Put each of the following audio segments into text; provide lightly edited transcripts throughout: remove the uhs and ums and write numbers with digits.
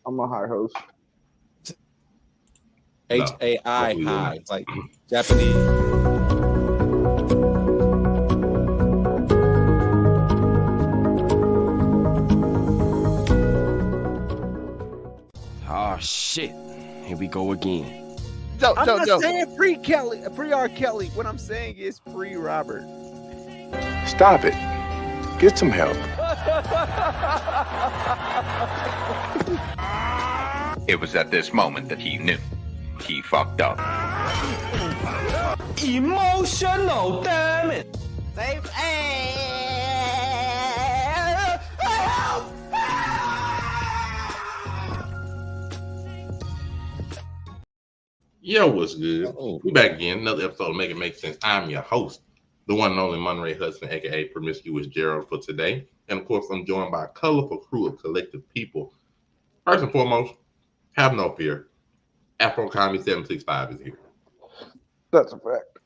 I'm a high host. H-A-I, high. It's like Japanese. Oh shit. Here we go again. I'm not saying free Kelly, free R. Kelly. What I'm saying is free Robert. Stop it. Get some help. It was at this moment that he knew. He fucked up. Emotional, damn it. Save Yo, what's good? We back again. Another episode of Make It Make Sense. I'm your host, the one and only Monterey Hudson, aka Promiscuous Gerald, for today. And of course, I'm joined by a colorful crew of collective people. First and foremost, have no fear. Afro Comedy 765 is here. That's a fact.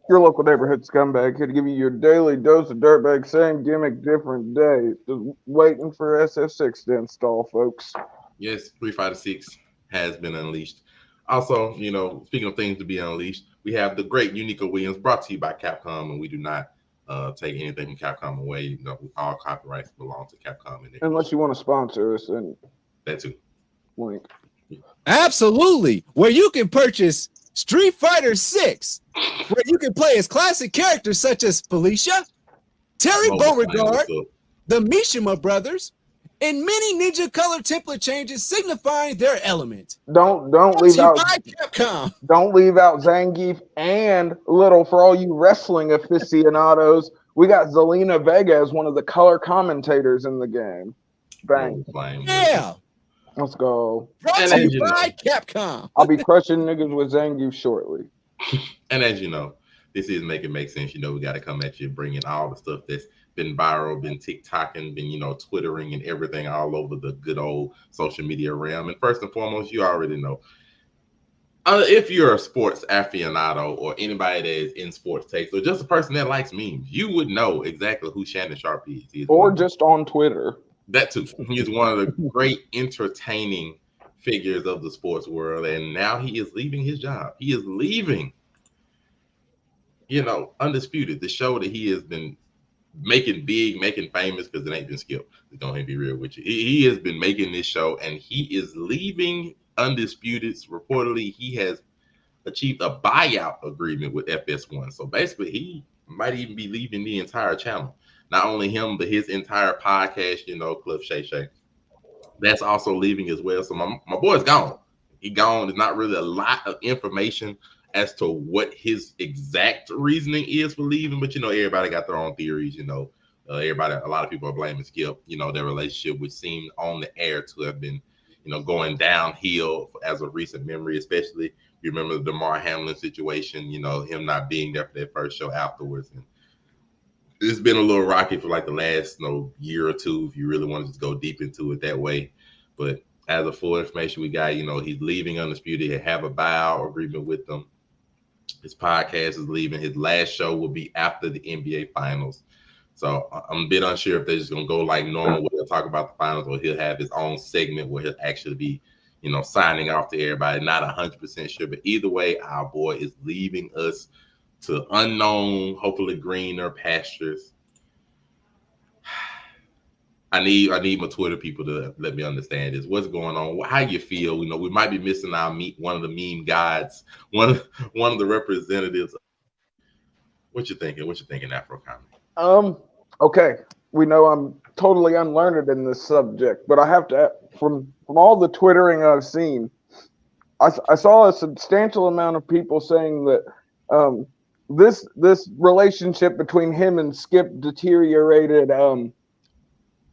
Your local neighborhood scumbag here to give you your daily dose of dirtbag, same gimmick, different day. Just waiting for SF6 to install, folks. Yes, 356 has been unleashed. Also, you know, speaking of things to be unleashed, we have the great Unica Williams, brought to you by Capcom, and we do not take anything from Capcom away. You know, all copyrights belong to Capcom. Unless you want to sponsor us, and that too. Link. Absolutely, where you can purchase Street Fighter 6, where you can play as classic characters such as Felicia, Terry Beauregard, the Mishima brothers, and many ninja color template changes signifying their element. Don't leave out Capcom. Don't leave out Zangief and Little for all you wrestling aficionados. We got Zelina Vega as one of the color commentators in the game. Bang. Yeah. Let's go. Brought to you by Capcom. I'll be crushing niggas with Zangief shortly. And as you know, this is Make It Make Sense. You know, we got to come at you bringing all the stuff that's been viral, been TikToking, been, you know, Twittering and everything all over the good old social media realm. And first and foremost, you already know, if you're a sports aficionado or anybody that is in sports takes or just a person that likes memes, you would know exactly who Shannon Sharpe is. Or just on Twitter. That too. He's one of the great entertaining figures of the sports world, and now he is leaving his job. He is leaving, you know, Undisputed, the show that he has been making big, making famous, because it ain't been skipped. It's gonna be real with you. He has been making this show, and he is leaving Undisputed. Reportedly, he has achieved a buyout agreement with FS1. So basically, he might even be leaving the entire channel. Not only him, but his entire podcast, you know, Cliff Shay Shay. That's also leaving as well. So my boy's gone. He gone. There's not really a lot of information as to what his exact reasoning is for leaving, but you know, everybody got their own theories. You know, a lot of people are blaming Skip. You know, their relationship, which seemed on the air to have been, you know, going downhill as of recent memory. Especially, you remember the DeMar Hamlin situation. You know, him not being there for that first show afterwards, and it's been a little rocky for like the last year or two. If you really want to just go deep into it that way, but as of full information we got, you know, he's leaving Undisputed. He have a buyout agreement with them. His podcast is leaving. His last show will be after the NBA Finals. So I'm a bit unsure if they're just going to go like normal where they'll talk about the finals, or he'll have his own segment where he'll actually be, you know, signing off to everybody. Not 100% sure. But either way, our boy is leaving us to unknown, hopefully greener pastures. I need my Twitter people to let me understand this. What's going on? How you feel? You know, we might be missing one of the meme gods, one of the representatives. What you thinking? What you thinking, Afro Comedy? Okay. We know I'm totally unlearned in this subject, but I have to, from all the Twittering I've seen, I saw a substantial amount of people saying that this relationship between him and Skip deteriorated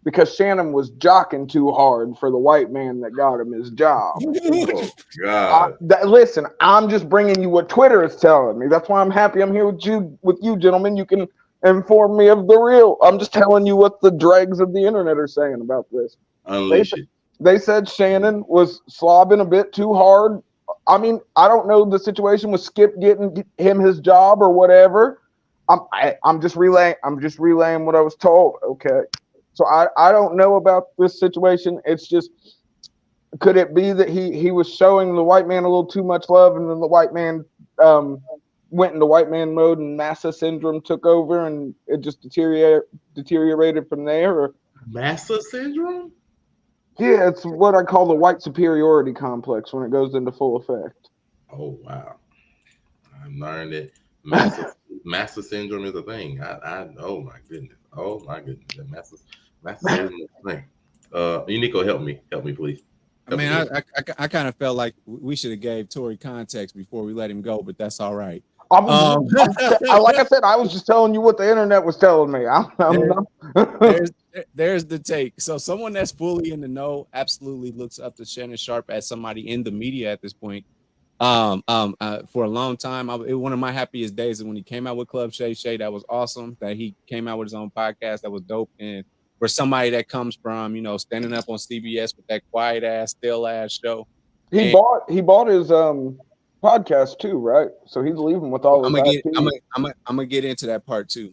because Shannon was jocking too hard for the white man that got him his job. Oh, God. Listen, I'm just bringing you what Twitter is telling me. That's why I'm happy I'm here with you gentlemen. You can inform me of the real. I'm just telling you what the dregs of the internet are saying about this. Unleash it. They said Shannon was slobbing a bit too hard. I mean, I don't know the situation with Skip getting him his job or whatever. I'm just relaying what I was told. Okay. So I don't know about this situation. It's just could it be that he was showing the white man a little too much love, and then the white man went into white man mode, and massa syndrome took over, and it just deteriorated from there? Or Massa syndrome? yeah, it's what I call the white superiority complex when it goes into full effect. Oh wow, I've learned that massa syndrome is a thing. Oh my goodness, that massa syndrome is a thing. Nico, help me, please. I kind of felt like we should have gave Tori context before we let him go, but that's all right. Like I said, I was just telling you what the internet was telling me. There's the take. So someone that's fully in the know absolutely looks up to Shannon Sharpe as somebody in the media at this point. For a long time, one of my happiest days is when he came out with Club Shay Shay. That was awesome. That he came out with his own podcast. That was dope. And for somebody that comes from, standing up on CBS with that quiet ass, still ass show. He bought his podcast too, right? So he's leaving with all of that. I'm gonna get into that part too.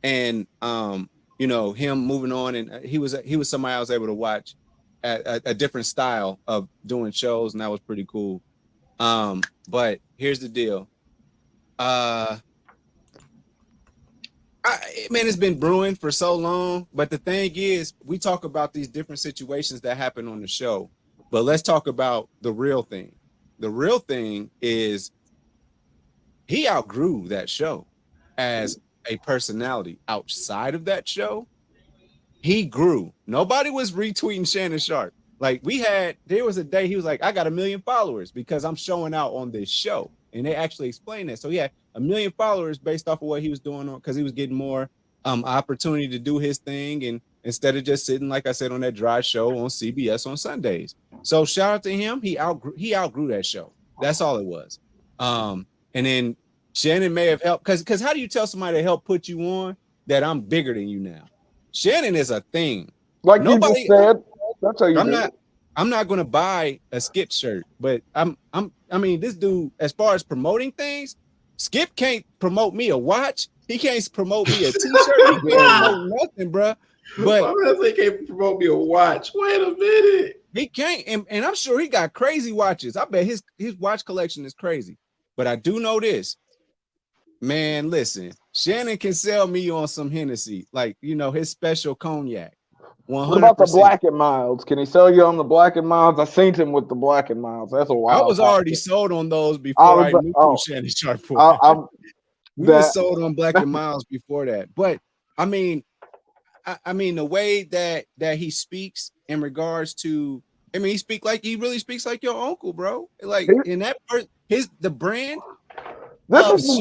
And him moving on, and he was somebody I was able to watch at a different style of doing shows, and that was pretty cool. But here's the deal. It's been brewing for so long, but the thing is, we talk about these different situations that happen on the show, but let's talk about the real thing. The real thing is he outgrew that show as a personality. Outside of that show, he grew. Nobody was retweeting Shannon Sharpe. Like there was a day he was like, I got 1 million followers because I'm showing out on this show. And they actually explained that. So he had 1 million followers based off of what he was doing because he was getting more opportunity to do his thing. And instead of just sitting, like I said, on that dry show on CBS on Sundays. So shout out to him. He outgrew that show. That's all it was. And then Shannon may have helped because how do you tell somebody to help put you on that I'm bigger than you now? Shannon is a thing. Like nobody, you just said, that's how you do it. I'm not going to buy a Skip shirt, but this dude, as far as promoting things, Skip can't promote me a watch. He can't promote me a t-shirt. He can't promote nothing, bro. But he can't promote me a watch. Wait a minute. He can't, and I'm sure he got crazy watches. I bet his watch collection is crazy. But I do know this, man. Listen, Shannon can sell me on some Hennessy, like his special cognac. 100%. What about the Black and Milds? Can he sell you on the Black and Milds? I seen him with the Black and Milds. That's a wild. I was already sold on those before I knew who Shannon Sharpe was. We were sold on Black and Milds before that. But I mean, the way that he speaks in regards to, he really speaks like your uncle, bro. Like in that part, the brand. This was the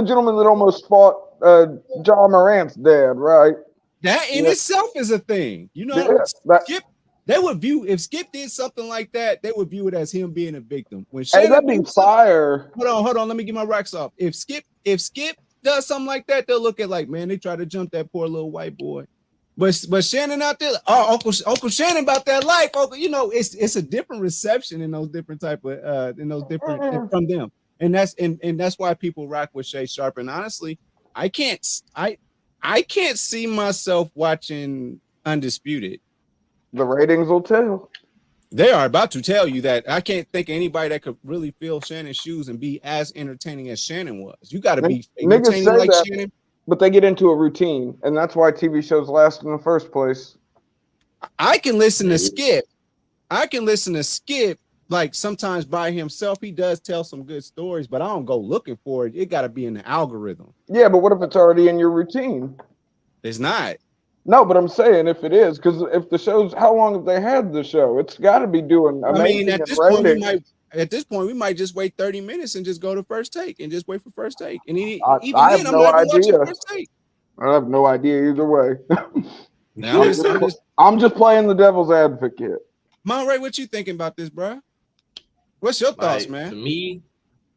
gentleman that almost fought John Morant's dad, right? That in itself is a thing. Skip, they would view, if Skip did something like that, they would view it as him being a victim. When that'd be fire. Hold on, let me get my rocks off. If Skip does something like that, they'll look at like, man, they try to jump that poor little white boy. But Shannon out there, Uncle Shannon about that life. It's a different reception in those different type of from them. And that's why people rock with Shay Sharpe. And honestly, I can't see myself watching Undisputed. The ratings will tell. They are about to tell you that. I can't think of anybody that could really fill Shannon's shoes and be as entertaining as Shannon was. You got to be entertaining like Shannon. But they get into a routine, and that's why TV shows last in the first place. I can listen to Skip. Like sometimes by himself, he does tell some good stories, but I don't go looking for it. It got to be in the algorithm. Yeah, but what if it's already in your routine? It's not. No, but I'm saying if it is, because if the show's, how long have they had the show? It's got to be doing amazing. At this point, we might just wait 30 minutes and just go to First Take and just wait for First Take. And I have no idea. I have no idea either way. I'm just playing the devil's advocate. Monray, what you thinking about this, bro? What's your thoughts, man? To me,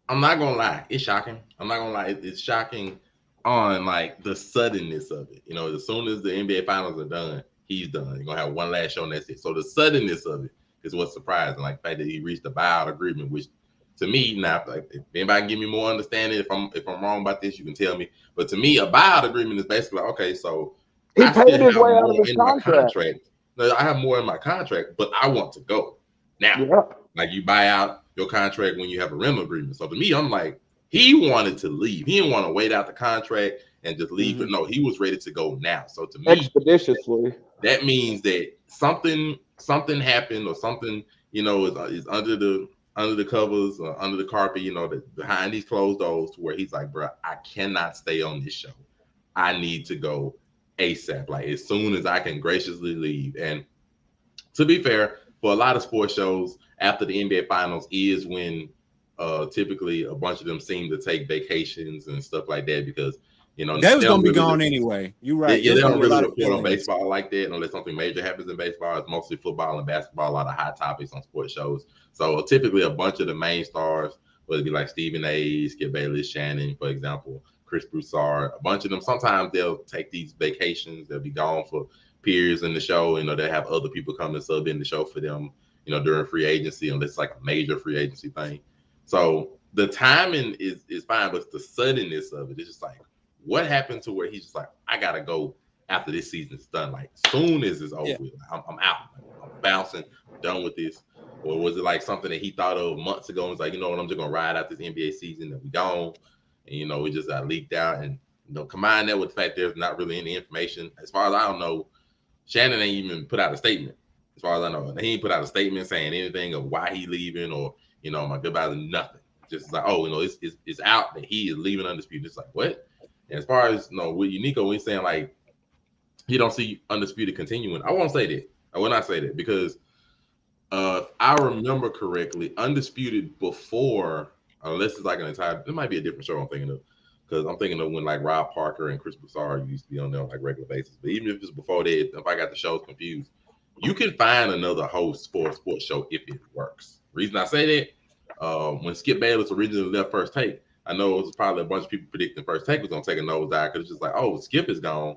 I'm not gonna lie, it's shocking. I'm not gonna lie, it's shocking on like the suddenness of it. As soon as the NBA finals are done, he's done. You're gonna have one last show and that's it. So the suddenness of it is what's surprising. Like the fact that he reached a buyout agreement, which to me, now like if anybody can give me more understanding, if I'm wrong about this, you can tell me. But to me, a buyout agreement is basically like, okay, so he paid his way out of his contract. I have more in my contract, but I want to go now. Yeah. Like you buy out your contract when you have a rental agreement. So to me, I'm like, he wanted to leave. He didn't want to wait out the contract and just leave. But no, he was ready to go now. So to me, expeditiously, that means that something happened or something, is under the covers or under the carpet, behind these closed doors, to where he's like, bro, I cannot stay on this show. I need to go ASAP, like as soon as I can graciously leave. And to be fair, for a lot of sports shows, after the NBA Finals is when typically a bunch of them seem to take vacations and stuff like that, because they was gonna be gone anyway. You're right. Yeah, they don't really report on baseball like that unless something major happens in baseball. It's mostly football and basketball, a lot of hot topics on sports shows. So typically a bunch of the main stars, whether it be like Stephen A, Skip Bayless, Shannon, for example, Chris Broussard, a bunch of them, sometimes they'll take these vacations. They'll be gone for periods in the show. They have other people come and sub in the show for them, during free agency, unless it's like a major free agency thing. So the timing is fine, but the suddenness of it is just like, what happened to where he's just like, I gotta go after this season's done, like soon as it's over with, I'm out, I'm bouncing, I'm done with this? Or was it like something that he thought of months ago and was like, you know what, I'm just gonna ride out this NBA season and we gone, and it just got leaked out? And combine that with the fact there's not really any information. As far as I don't know, Shannon ain't even put out a statement. As far as I know, he ain't put out a statement saying anything of why he leaving or my goodbyes and nothing. Just like, it's out that he is leaving Undisputed. It's like, what? And as far as with Unico, when he's saying like he don't see Undisputed continuing, I won't say that. I will not say that, because if I remember correctly, Undisputed before, unless it's like an entire, it might be a different show I'm thinking of, because I'm thinking of when like Rob Parker and Chris Broussard used to be on there on like regular basis. But even if it's before that, if I got the shows confused, you can find another host for a sports show if it works. Reason I say that, when Skip Bayless originally left First Take, I know it was probably a bunch of people predicting First Take was gonna take a nosedive, because it's just like, oh, Skip is gone.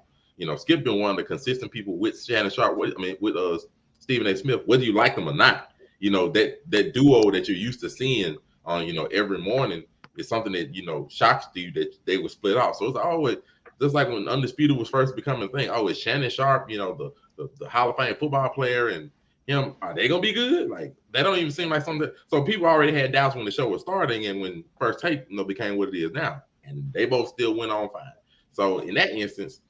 Skip been one of the consistent people with Shannon Sharpe. With Stephen A. Smith, whether you like them or not. That duo that you're used to seeing on every morning is something that shocks you that they were split off. So it's always just like when Undisputed was first becoming a thing. Oh, it's Shannon Sharpe, the Hall of Fame football player, and him. Are they gonna be good? Like, that don't even seem like something. So people already had doubts when the show was starting and when First Take became what it is now, and they both still went on fine. So in that instance,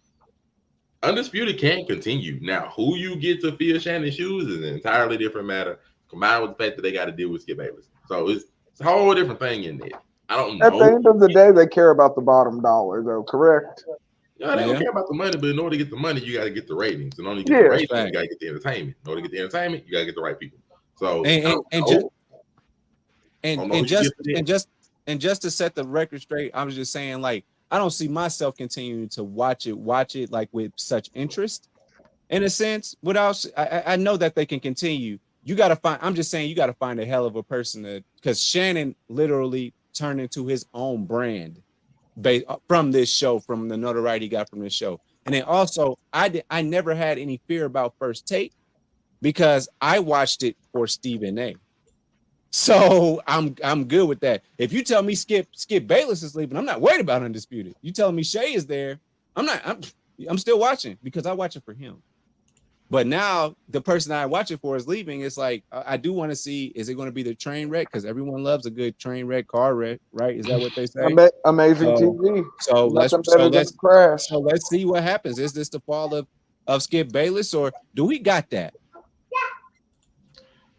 Undisputed can continue. Now, who you get to fill Shannon's shoes is an entirely different matter, combined with the fact that they got to deal with Skip Bayless. So it's a whole different thing in there. I don't know. At the end of the day, they care about the bottom dollar, though, correct? Yeah, they don't care about the money, but in order to get the money, you got to get the ratings. And only get the ratings, you got to get the entertainment. In order to get the entertainment, you got to get the right people. So just to set the record straight, I was just saying, like, I don't see myself continuing to watch it like with such interest, in a sense. Without, I know that they can continue. You got to find. I'm just saying, you got to find a hell of a person because Shannon literally turned into his own brand from this show, from the notoriety he got from this show. And then also, I never had any fear about First Take because I watched it for Stephen A. So I'm good with that. If you tell me Skip Bayless is leaving, I'm not worried about Undisputed. You telling me Shay is there, I'm still watching because I watch it for him. But now the person I watch it for is leaving. It's like, I do want to see, is it going to be the train wreck? Because everyone loves a good train wreck, car wreck, right? Is that what they say? Amazing TV. So let's see what happens. Is this the fall of Skip Bayless, or do we got that?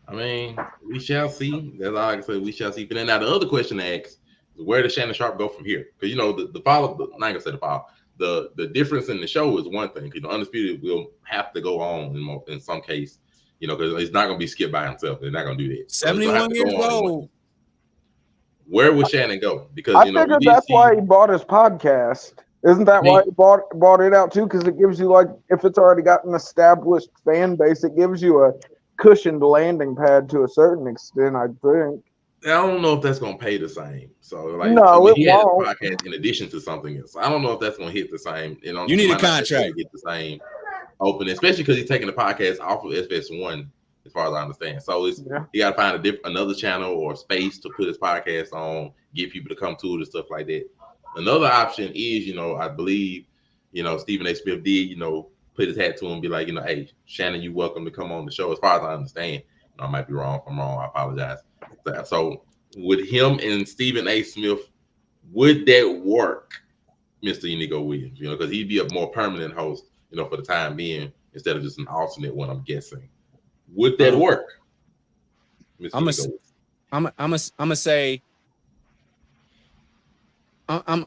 I mean, we shall see. That's all I can say. We shall see. But then now the other question to ask is, where does Shannon Sharpe go from here? Because the follow, I'm not gonna say the follow. The difference in the show is one thing. Undisputed will have to go on in some case, because it's not gonna be Skip by himself. They're not gonna do that. 71 years old. Where would Shannon go? Because I figured that's why he bought his podcast. Isn't that why he bought it out too? Because it gives you, like, if it's already got an established fan base, it gives you a cushioned landing pad to a certain extent, I think. I don't know if that's gonna pay the same. So, like, no, he had a podcast in addition to something else. I don't know if that's gonna hit the same. You need a contract to get the same opening, especially because he's taking the podcast off of FS1, as far as I understand. So you got to find another channel or space to put his podcast on, get people to come to it and stuff like that. Another option is, I believe, Stephen A. Smith did, put his hat to him and be like, hey, Shannon, you welcome to come on the show. As far as I understand, I might be wrong. If I'm wrong, I apologize. So with him and Stephen A. Smith, would that work, Mr. Inigo Williams? Because he'd be a more permanent host, for the time being, instead of just an alternate one, I'm guessing. Would that work? I'm gonna say I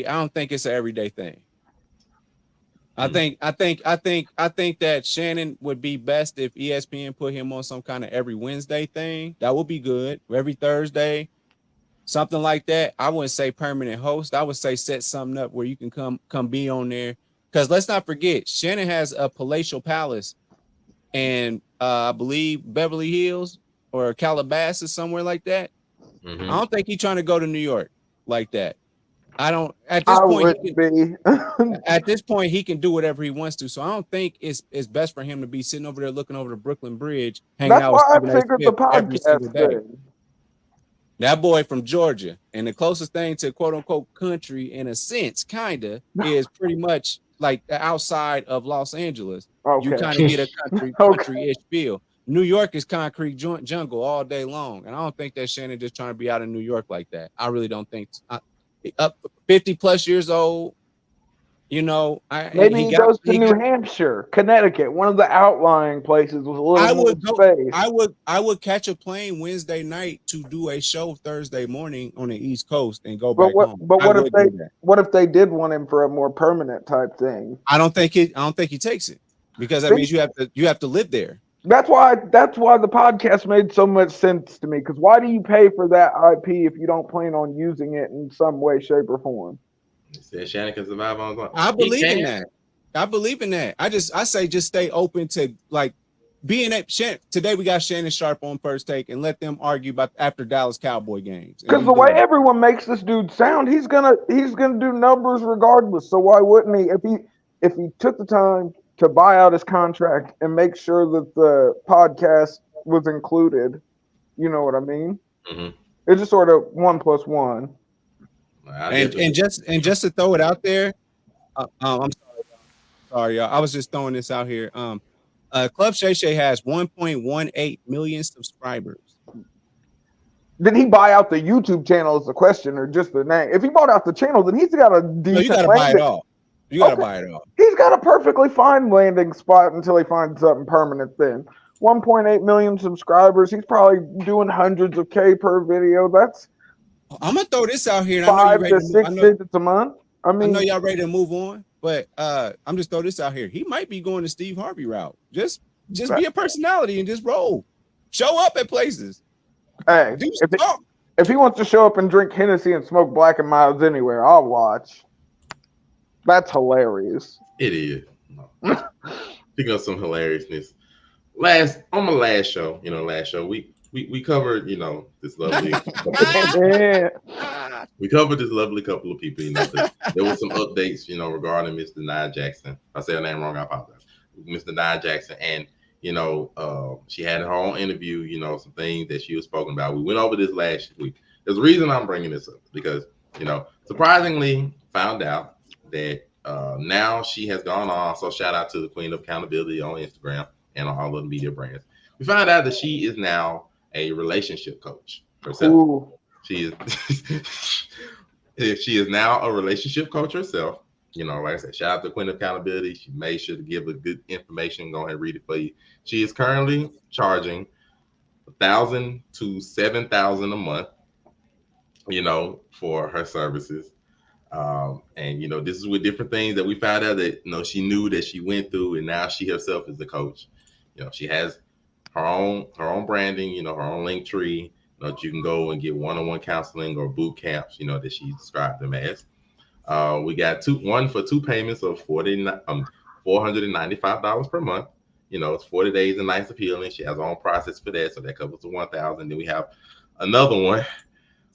don't think it's an everyday thing. I think that Shannon would be best if ESPN put him on some kind of every Wednesday thing. That would be good. Every Thursday, something like that. I wouldn't say permanent host. I would say set something up where you can come be on there. Because let's not forget, Shannon has a palatial palace, and I believe Beverly Hills or Calabasas, somewhere like that. I don't think he's trying to go to New York like that. I don't. At this point, at this point, he can do whatever he wants to. So I don't think it's best for him to be sitting over there looking over the Brooklyn Bridge, hanging out with Stephen A. Smith every single day. That boy from Georgia, and the closest thing to quote unquote country, in a sense, kinda is pretty much like the outside of Los Angeles. Okay. You kind of get a country-ish feel. New York is concrete jungle all day long, and I don't think that Shannon just trying to be out in New York like that. I really don't think. Up 50 plus years old, maybe he goes to New Hampshire, Connecticut, one of the outlying places with a little more space. I would catch a plane Wednesday night to do a show Thursday morning on the East Coast and go back home. But what if they did want him for a more permanent type thing? I don't think he takes it, because that means you have to live there. That's why the podcast made so much sense to me. Because why do you pay for that IP if you don't plan on using it in some way, shape, or form? Said Shannon can survive on his own. I believe in that. I say just stay open to like being at Shannon. Today we got Shannon Sharpe on First Take, and let them argue about after Dallas Cowboy games. Because the way everyone makes this dude sound, he's gonna do numbers regardless. So why wouldn't he? If he took the time to buy out his contract and make sure that the podcast was included, you know what I mean? Mm-hmm. It's just sort of 1 + 1. And just to throw it out there, I'm sorry, y'all. I was just throwing this out here. Club Shay Shay has 1.18 million subscribers. Did he buy out the YouTube channel? Is the question, or just the name? If he bought out the channel, then he's got a decent. No, you got to buy it all. You got to buy it all. He's got a perfectly fine landing spot until he finds something permanent. Then 1.8 million subscribers. He's probably doing hundreds of K per video. That's. I'm gonna throw this out here. 5 to 6 digits a month. I know y'all ready to move on, but I'm just throw this out here. He might be going the Steve Harvey route. Just be a personality and just roll. Show up at places. Hey, if he wants to show up and drink Hennessy and smoke Black and Milds anywhere, I'll watch. That's hilarious. It is. Speaking of some hilariousness, on my last show, we covered, this lovely. We covered this lovely couple of people. There were some updates, regarding Mr. Nia Jackson. If I say her name wrong, I apologize. Mr. Nia Jackson, and she had her own interview. Some things that she was spoken about. We went over this last week. There's a reason I'm bringing this up, because surprisingly found out that now she has gone on. So shout out to the Queen of Accountability on Instagram and on all of the media brands. We found out that she is now a relationship coach herself. Ooh. She is now a relationship coach herself. Like I said, shout out to Queen of Accountability. She made sure to give a good information. Go ahead and read it for you. She is currently charging $1,000 to $7,000 a month, for her services. And this is with different things that we found out that she knew that she went through, and now she herself is the coach. She has her own branding, her own link tree. That you can go and get one-on-one counseling or boot camps, that she described them as. We got one for 2 payments of $495 per month. It's 40 days and nights of healing. She has her own process for that, so that covers the $1,000. Then we have another one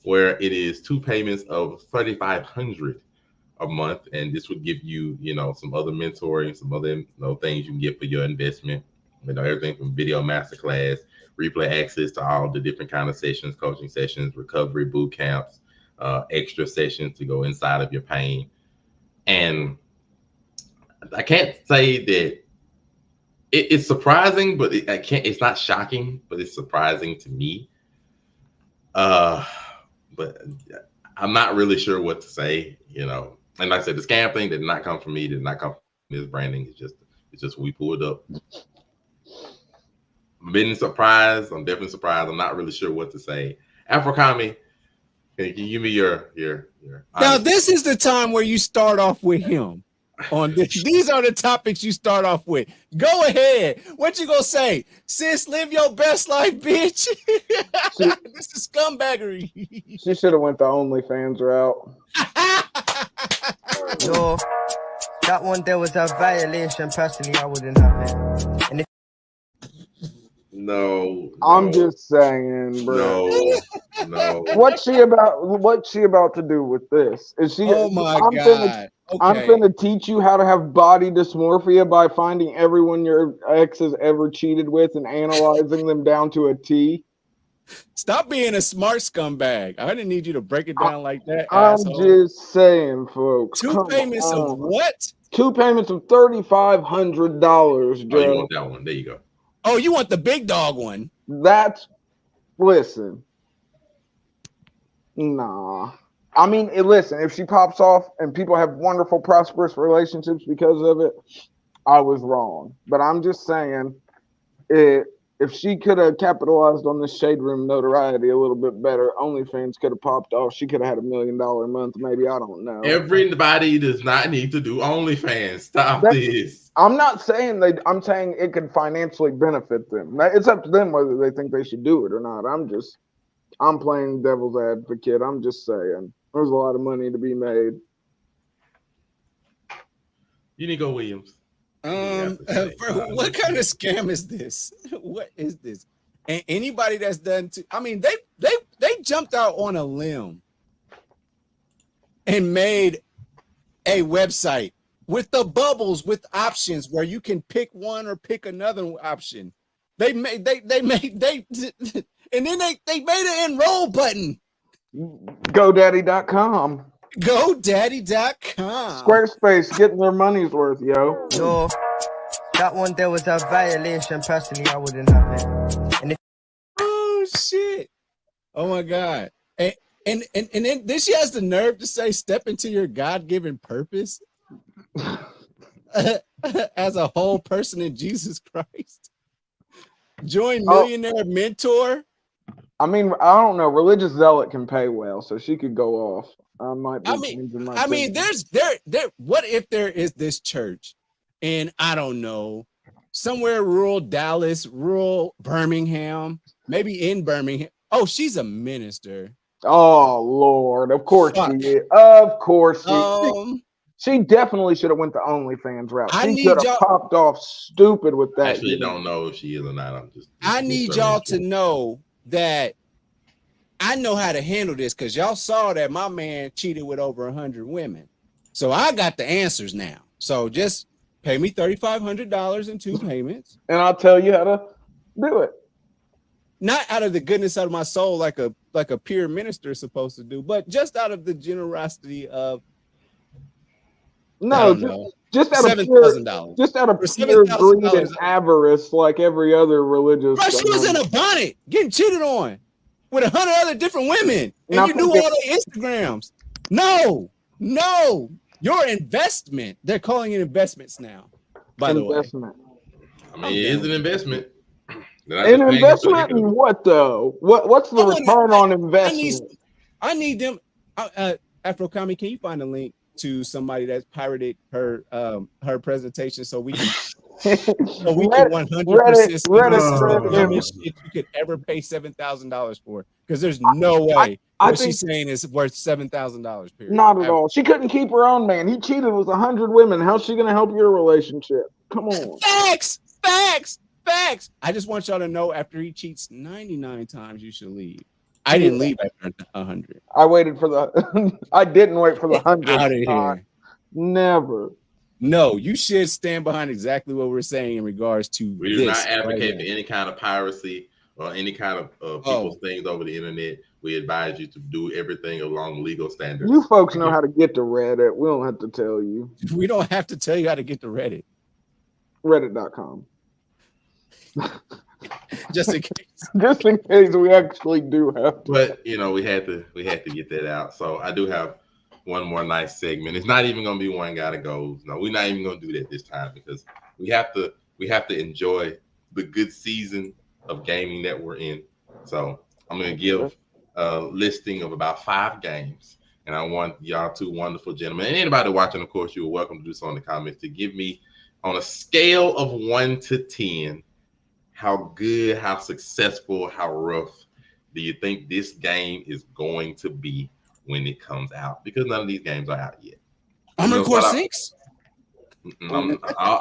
where it is 2 payments of $3,500 a month, and this would give you, some other mentoring, some other things you can get for your investment. Everything from video masterclass, replay access to all the different kind of sessions, coaching sessions, recovery boot camps, extra sessions to go inside of your pain. And I can't say that it's surprising, but I can't. It's not shocking, but it's surprising to me. But I'm not really sure what to say. And like I said, the scam thing did not come from me. Did not come from his branding. It's just we pulled up. I'm been surprised. I'm definitely surprised. I'm not really sure what to say. Afrokami, can you give me your Now, this is the time where you start off with him on this. These are the topics you start off with. Go ahead. What you gonna say? Sis, live your best life, bitch. This is scumbaggery. She should have went the OnlyFans route. No, that one there was a violation. Personally, I wouldn't have it. And if No, I'm just saying, bro. No. What's she about to do with this? Is she? Oh my God. I'm gonna teach you how to have body dysmorphia by finding everyone your ex has ever cheated with and analyzing them down to a T. Stop being a smart scumbag. I didn't need you to break it down like that. I'm asshole. just saying, folks. Two payments of what? 2 payments of $3,500, Joe. Oh, you want that one? There you go. Oh, you want the big dog one? Listen. Nah. I mean, listen, if she pops off and people have wonderful, prosperous relationships because of it, I was wrong. But I'm just saying, if she could have capitalized on this Shade Room notoriety a little bit better, OnlyFans could have popped off. She could have had $1 million a month, maybe. I don't know. Everybody does not need to do OnlyFans. Stop this. I'm not saying I'm saying it could financially benefit them. It's up to them whether they think they should do it or not. I'm playing devil's advocate. I'm just saying there's a lot of money to be made. You need to go, Williams. What kind of scam is this? What is this? And anybody that's done they jumped out on a limb and made a website with the bubbles with options where you can pick one or pick another option. They made and then they made an enroll button. GoDaddy.com. GoDaddy.com. Squarespace getting their money's worth, yo. no, that one there was a violation. Personally, I wouldn't have it. And if Oh shit! Oh my God! And then she has the nerve to say, "Step into your God-given purpose." As a whole person in Jesus Christ. Join Millionaire Mentor. I mean, I don't know. Religious zealot can pay well, so she could go off. What if there is this church in, I don't know, somewhere rural Dallas, rural Birmingham, maybe in Birmingham. Oh, she's a minister. Oh Lord, of course she is. Of course she definitely should have went the OnlyFans route. She should have popped off stupid with that. I actually don't know if she is or not. I need y'all to know that I know how to handle this because y'all saw that my man cheated with over 100 women. So I got the answers now. So just pay me $3,500 in 2 payments. And I'll tell you how to do it. Not out of the goodness of my soul like a peer minister is supposed to do, but just out of the generosity of just out of $7,000. Just out of pure greed and avarice, like every other religious. Bro, she was in a bonnet getting cheated on with 100 other different women, and you knew all the Instagrams. No, your investment. They're calling it investments now. By the way, I mean, it is an investment. An investment in what though? What's the return on investment? I need them. Afrokami, can you find a link to somebody that's pirated her presentation so we can 100% you could ever pay $7,000 for? Because there's no way what she's saying is worth $7,000. Period. Not at all. She couldn't keep her own man. He cheated with 100 women. How's she gonna help your relationship? Come on. Facts. I just want y'all to know after he cheats 99 times, you should leave. I didn't leave after 100. I waited for the. I didn't wait for the 100. Out of here. Never. No, you should stand behind exactly what we're saying in regards to. We do not advocate for any kind of piracy or any kind of people's things over the internet, we advise you to do everything along legal standards. You folks know how to get to Reddit. We don't have to tell you. We don't have to tell you how to get to Reddit. Reddit.com. Just in case. Just in case we actually do have to. But we had to get that out. So I do have one more nice segment. It's not even gonna be one guy that goes. No, we're not even gonna do that this time because we have to enjoy the good season of gaming that we're in. So I'm gonna give a listing of about 5 games, and I want y'all two wonderful gentlemen and anybody watching, of course, you're welcome to do so in the comments to give me on a scale of 1 to 10 how good, how successful, how rough do you think this game is going to be when it comes out? Because none of these games are out yet. Armored Core 6? I'm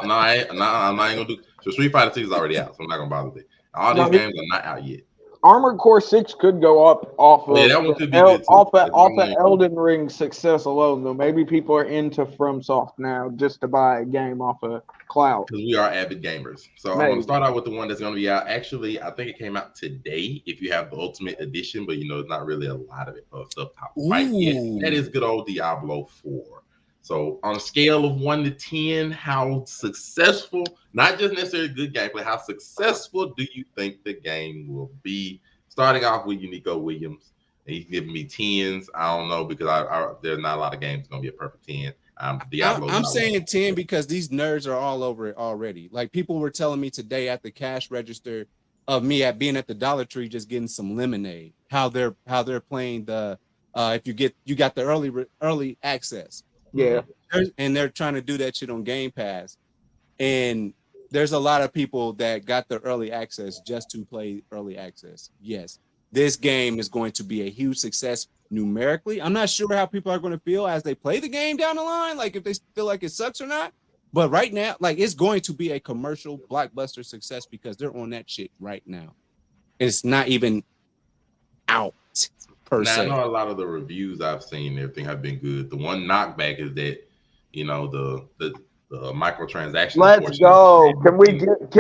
not even gonna do. So Street Fighter 6 is already out, so I'm not gonna bother with it. All these games are not out yet. Armored Core 6 could go up off of that one could be good too. off of Elden Ring success alone, though. Maybe people are into FromSoft now just to buy a game off of cloud. Because we are avid gamers. So I'm going to start out with the one that's going to be out. Actually, I think it came out today if you have the Ultimate Edition, but it's not really a lot of it stuff out quite yet. That is good old Diablo 4. So on a scale of 1 to 10, how successful, not just necessarily good gameplay, how successful do you think the game will be? Starting off with Unico Williams. And he's giving me 10s. I don't know because there's not a lot of games going to be a perfect 10. I'm saying 10 because these nerds are all over it already. Like people were telling me today at the cash register of me being at the Dollar Tree just getting some lemonade. How they're playing the if you got the early access. Yeah. And they're trying to do that shit on Game Pass. And there's a lot of people that got the early access just to play early access. Yes, this game is going to be a huge success numerically. I'm not sure how people are going to feel as they play the game down the line, like if they feel like it sucks or not. But right now, like it's going to be a commercial blockbuster success because they're on that shit right now. It's not even out per se. I know a lot of the reviews I've seen and everything have been good. The one knockback is that the microtransactions. Let's go. Can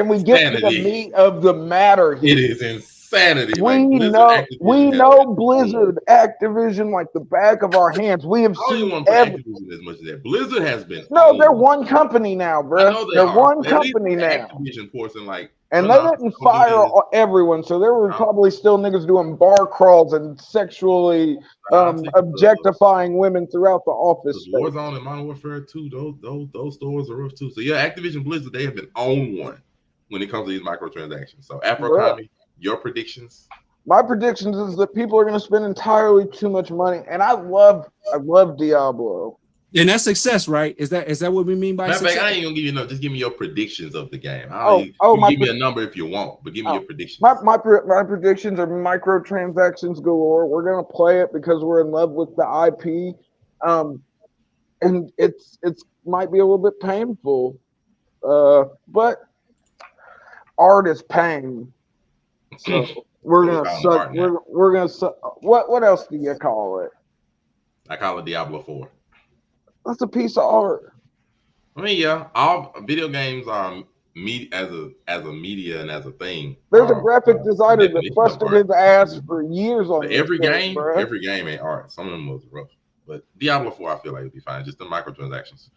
we get to the meat of the matter here? It is insanity. We know Blizzard, Activision like the back of our hands. We have seen Activision as much as that. Blizzard has been. No, they're one company now, bro. They're one company now. Activision portion and they didn't fire everyone, so there were probably still niggas doing bar crawls and sexually objectifying women throughout the office. Warzone and Modern Warfare 2, those stores are rough too. So yeah, Activision Blizzard, they have been on one when it comes to these microtransactions. So Afro your predictions? My predictions is that people are going to spend entirely too much money, and I love Diablo. And that's success, right? Is that what we mean by success? I ain't gonna give you enough. Just give me your predictions of the game. Give me a number if you want, but give me your predictions. My predictions are microtransactions galore. We're gonna play it because we're in love with the IP, and it's might be a little bit painful, but art is pain. So we're gonna suck. We're gonna suck. What else do you call it? I call it Diablo 4. That's a piece of art. I mean, yeah, all video games are as a media and as a thing. There's a graphic designer that busted his ass for years on every game. Every game ain't art. Some of them was rough, but Diablo 4, I feel like it'll be fine. Just the microtransactions.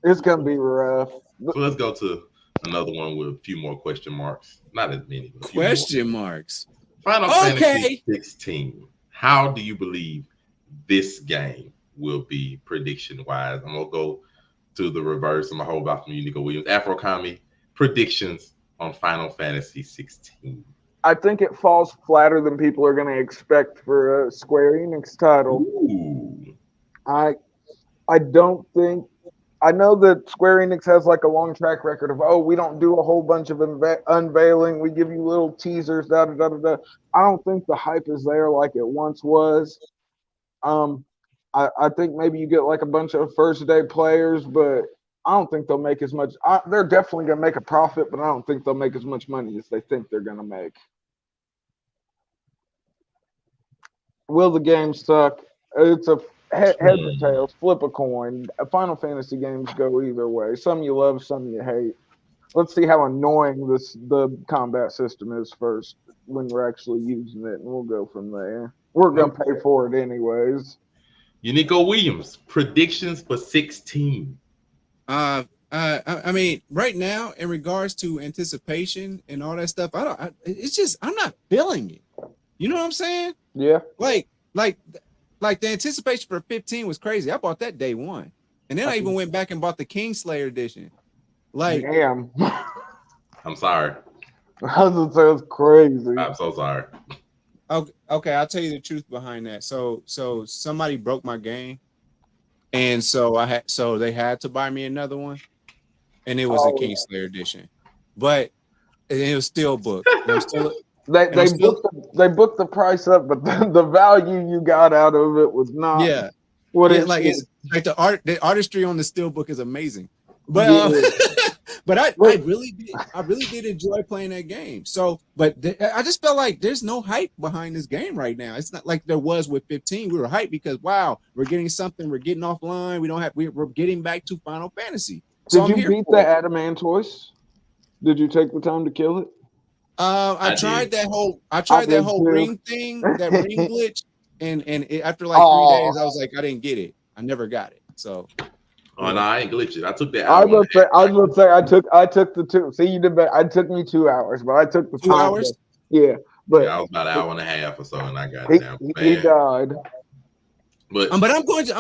It's gonna be rough. So let's go to another one with a few more question marks. Not as many. But question marks. Final Fantasy 16. How do you believe this game will be prediction wise? I'm gonna go to the reverse. I'm gonna hold back from Unico Williams. Afro Kami, predictions on Final Fantasy 16. I think it falls flatter than people are gonna expect for a Square Enix title. Ooh. I don't think. I know that Square Enix has like a long track record of we don't do a whole bunch of unveiling. We give you little teasers. Da da da da. I don't think the hype is there like it once was. I think maybe you get like a bunch of first day players, but I don't think they'll make as much. They're definitely going to make a profit, but I don't think they'll make as much money as they think they're going to make. Will the game suck? It's a heads or tails, flip a coin. Final Fantasy games go either way. Some you love, some you hate. let's see how annoying the combat system is first when we're actually using it, and we'll go from there. We're gonna pay for it anyways. Unico Williams, predictions for 16. I mean, right now, in regards to anticipation and all that stuff, it's just I'm not feeling it. You know what I'm saying? Yeah. Like the anticipation for 15 was crazy. I bought that day one, and then I even went back and bought the Kingslayer edition. Like, damn. I'm sorry. I was gonna say it's crazy. I'm so sorry. Okay, I'll tell you the truth behind that. So somebody broke my game, and so they had to buy me another one, and it was a Kingslayer edition, but it was still booked. And I'm still they booked the price up, but the value you got out of it was not. Yeah, what yeah, it like is. it's like the artistry on the steelbook is amazing, but but I really did enjoy playing that game. So, but I just felt like there's no hype behind this game right now. It's not like there was with 15. We were hyped because wow, we're getting something. We're getting offline. We're getting back to Final Fantasy. So Did you beat the Adamantoise? Did you take the time to kill it? I tried that whole ring thing, that ring glitch, and after like 3 days, I was like, I didn't get it. I never got it. So. Oh no, I ain't glitching. I took that. I was gonna say I took the 2. See, you did better. It took me 2 hours, but I took the 2 hours. Yeah, but I was about an hour and a half or so, and I got it down. He died. But I'm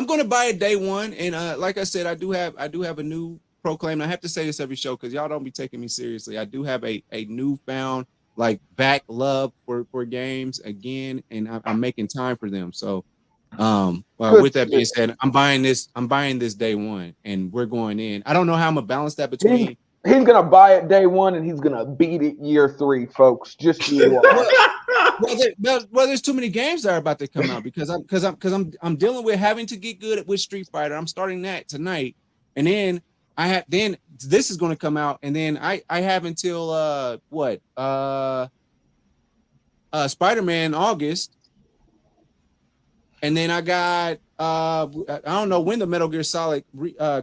going to buy it day one, and like I said, I do have a new proclaim. I have to say this every show because y'all don't be taking me seriously. I do have a newfound like back love for games again, and I'm making time for them. So. With that being said, I'm buying this day one, and we're going in. I don't know how I'm gonna balance that between. He's gonna buy it day one, and he's gonna beat it year 3, folks. Just you watch. There's too many games that are about to come out because I'm dealing with having to get good with Street Fighter. I'm starting that tonight, and then this is going to come out, and then I have until Spider-Man August. And then I got I don't know when the Metal Gear Solid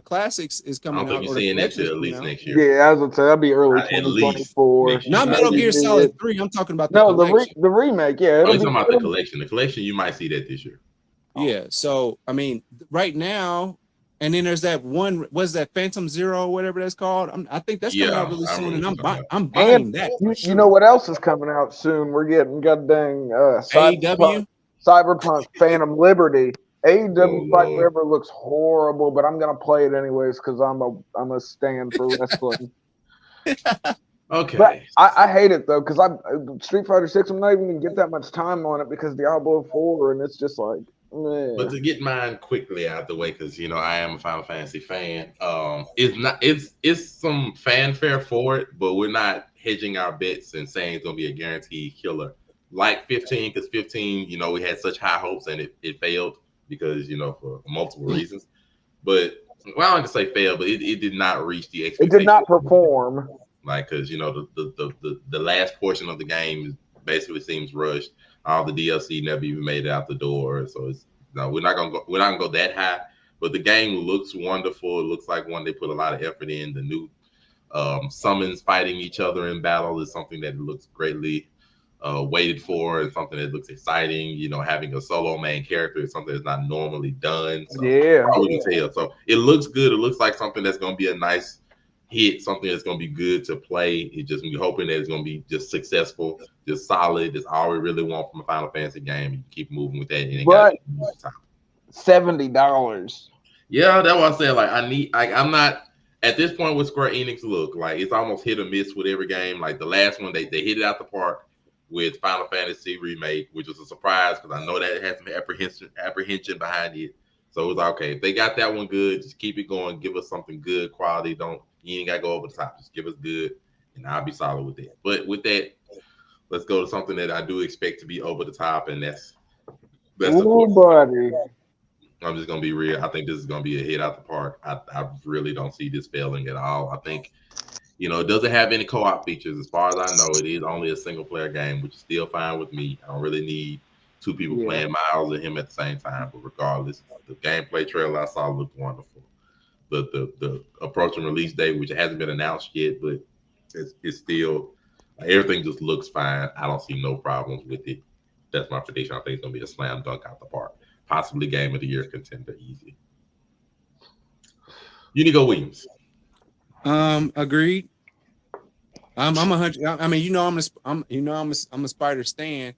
Classics is coming out. I don't think you're seeing that till at least next year. Yeah, I was gonna say that'd be early 2024. Not Metal Gear Solid 3. I'm talking about the remake. Yeah, I'm talking about the collection. The collection you might see that this year. Yeah. So I mean, right now, and then there's that one. What's that? Phantom Zero, whatever that's called. I think that's coming out really soon, and I'm buying that. You know what else is coming out soon? We're getting goddamn AEW. Cyberpunk Phantom Liberty. AEW Fight Forever looks horrible, but I'm gonna play it anyways because I'm a stand for wrestling. Okay. But I hate it though because I'm Street Fighter 6. I'm not even gonna get that much time on it because Diablo 4, and it's just like. Man. But to get mine quickly out the way, because I am a Final Fantasy fan. It's some fanfare for it, but we're not hedging our bets and saying it's gonna be a guaranteed killer. Like 15, because 15, we had such high hopes and it failed because, for multiple reasons. But, well, I don't want to say failed, but it did not reach the expectations. It did not perform. Like, because, the last portion of the game basically seems rushed. All the DLC never even made it out the door. So we're not gonna go that high. But the game looks wonderful. It looks like one they put a lot of effort in. The new summons fighting each other in battle is something that looks greatly waited for, and something that looks exciting. Having a solo main character is something that's not normally done. So yeah, I wouldn't tell. So it looks good. It looks like something that's going to be a nice hit, something that's going to be good to play. It's just we're hoping that it's going to be just successful, just solid. That's all we really want from a Final Fantasy game. You keep moving with that. And but $70. Yeah, that's what I said. Like I'm not at this point with Square Enix. Look, like it's almost hit or miss with every game. Like the last one, they hit it out the park with Final Fantasy Remake, which was a surprise because I know that it had some apprehension behind it. So it was okay. If they got that one good, just keep it going. Give us something good quality. You ain't got to go over the top. Just give us good, and I'll be solid with that. But with that, let's go to something that I do expect to be over the top, and that's buddy. I'm just gonna be real. I think this is gonna be a hit out the park. I really don't see this failing at all. I think. It doesn't have any co-op features. As far as I know, it is only a single-player game, which is still fine with me. I don't really need two people playing Miles and him at the same time. But regardless, the gameplay trailer I saw looked wonderful. The approaching release date, which hasn't been announced yet, but It's still like, everything just looks fine. I don't see no problems with it. That's my prediction. I think it's gonna be a slam dunk out the park. Possibly game of the year contender, easy. Unigo Williams. Agreed. I'm 100. I mean, I'm a Spider stan.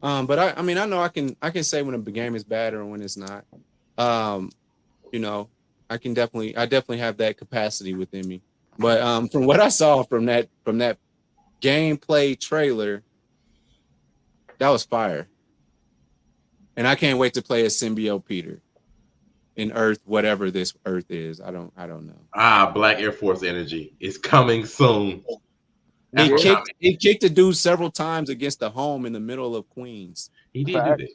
But I mean, I know I can say when a game is bad or when it's not. You know, I definitely have that capacity within me. But from what I saw from that gameplay trailer, that was fire. And I can't wait to play as Symbiote Peter in Earth, whatever this Earth is. I don't know. Black Air Force energy is coming soon. He kicked a dude several times against the home in the middle of Queens. He did do that.